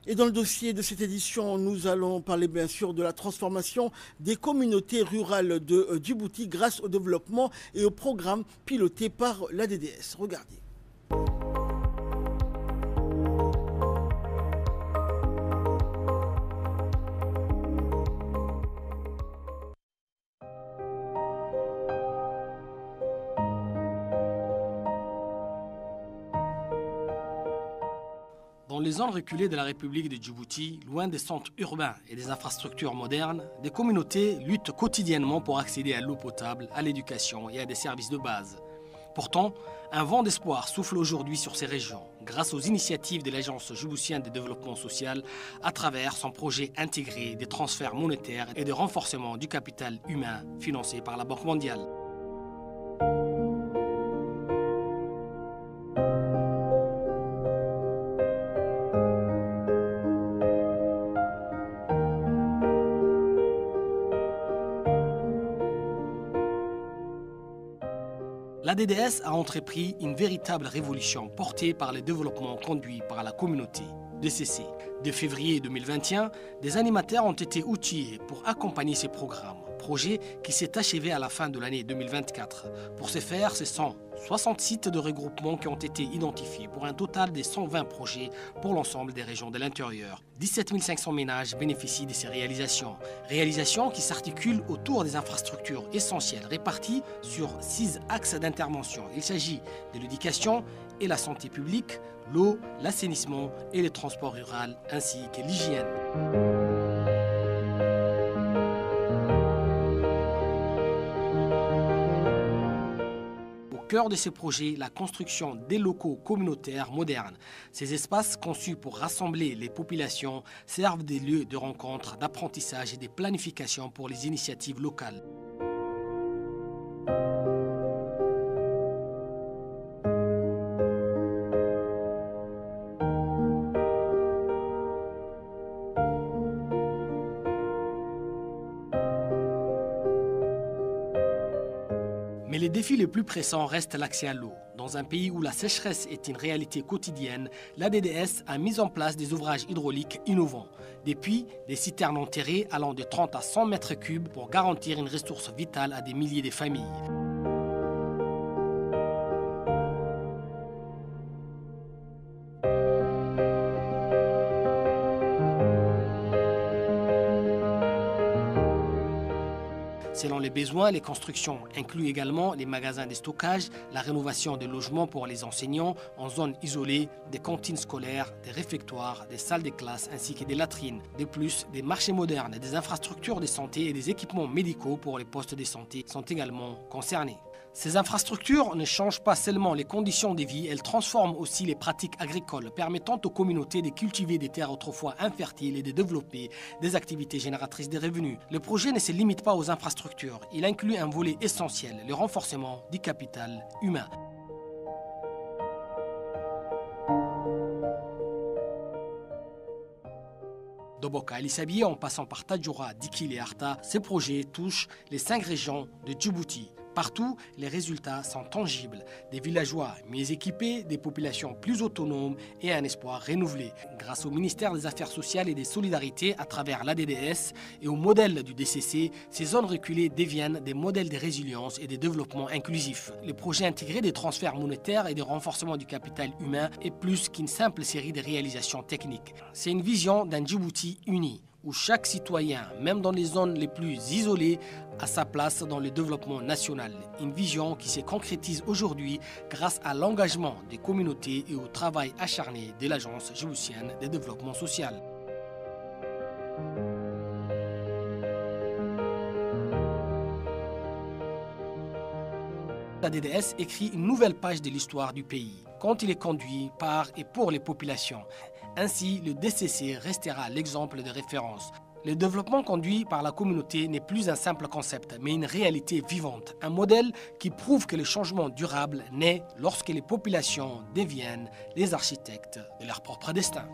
Et dans le dossier de cette édition, nous allons parler bien sûr de la transformation des communautés rurales de Djibouti grâce au développement et au programme piloté par l'ADDS. Regardez. Dans les zones reculées de la République de Djibouti, loin des centres urbains et des infrastructures modernes, des communautés luttent quotidiennement pour accéder à l'eau potable, à l'éducation et à des services de base. Pourtant, un vent d'espoir souffle aujourd'hui sur ces régions, grâce aux initiatives de l'Agence djiboutienne de développement social, à travers son projet intégré des transferts monétaires et de renforcement du capital humain financé par la Banque mondiale. L'ADDS a entrepris une véritable révolution portée par les développements conduits par la communauté DCC. De février 2021, des animateurs ont été outillés pour accompagner ces programmes, projet qui s'est achevé à la fin de l'année 2024. Pour ce faire, ce sont 60 sites de regroupement qui ont été identifiés pour un total de 120 projets pour l'ensemble des régions de l'intérieur. 17 500 ménages bénéficient de ces réalisations. Réalisations qui s'articulent autour des infrastructures essentielles réparties sur 6 axes d'intervention. Il s'agit de l'éducation et la santé publique, l'eau, l'assainissement et le transport rural, ainsi que l'hygiène. Au cœur de ces projets, la construction des locaux communautaires modernes. Ces espaces conçus pour rassembler les populations servent des lieux de rencontre, d'apprentissage et de planification pour les initiatives locales. Mais les défis les plus pressants restent l'accès à l'eau. Dans un pays où la sécheresse est une réalité quotidienne, l'ADDS a mis en place des ouvrages hydrauliques innovants. Des puits, des citernes enterrées allant de 30 à 100 mètres cubes pour garantir une ressource vitale à des milliers de familles. Selon les besoins, les constructions incluent également les magasins de stockage, la rénovation des logements pour les enseignants en zone isolée, des cantines scolaires, des réfectoires, des salles de classe ainsi que des latrines. De plus, des marchés modernes, des infrastructures de santé et des équipements médicaux pour les postes de santé sont également concernés. Ces infrastructures ne changent pas seulement les conditions de vie, elles transforment aussi les pratiques agricoles, permettant aux communautés de cultiver des terres autrefois infertiles et de développer des activités génératrices de revenus. Le projet ne se limite pas aux infrastructures, il inclut un volet essentiel, le renforcement du capital humain. D'Oboka à Lissabié, en passant par Tadjoura, Dikil et Arta, ces projets touchent les 5 régions de Djibouti. Partout, les résultats sont tangibles. Des villageois mieux équipés, des populations plus autonomes et un espoir renouvelé. Grâce au ministère des Affaires sociales et des Solidarités à travers l'ADDS et au modèle du DCC, ces zones reculées deviennent des modèles de résilience et de développement inclusif. Le projet intégré des transferts monétaires et de renforcement du capital humain est plus qu'une simple série de réalisations techniques. C'est une vision d'un Djibouti uni, où chaque citoyen, même dans les zones les plus isolées, a sa place dans le développement national. Une vision qui se concrétise aujourd'hui grâce à l'engagement des communautés et au travail acharné de l'Agence djiboutienne de développement social. L'ADDS écrit une nouvelle page de l'histoire du pays, quand il est conduit par et pour les populations. Ainsi, le DCC restera l'exemple de référence. Le développement conduit par la communauté n'est plus un simple concept, mais une réalité vivante. Un modèle qui prouve que le changement durable naît lorsque les populations deviennent les architectes de leur propre destin.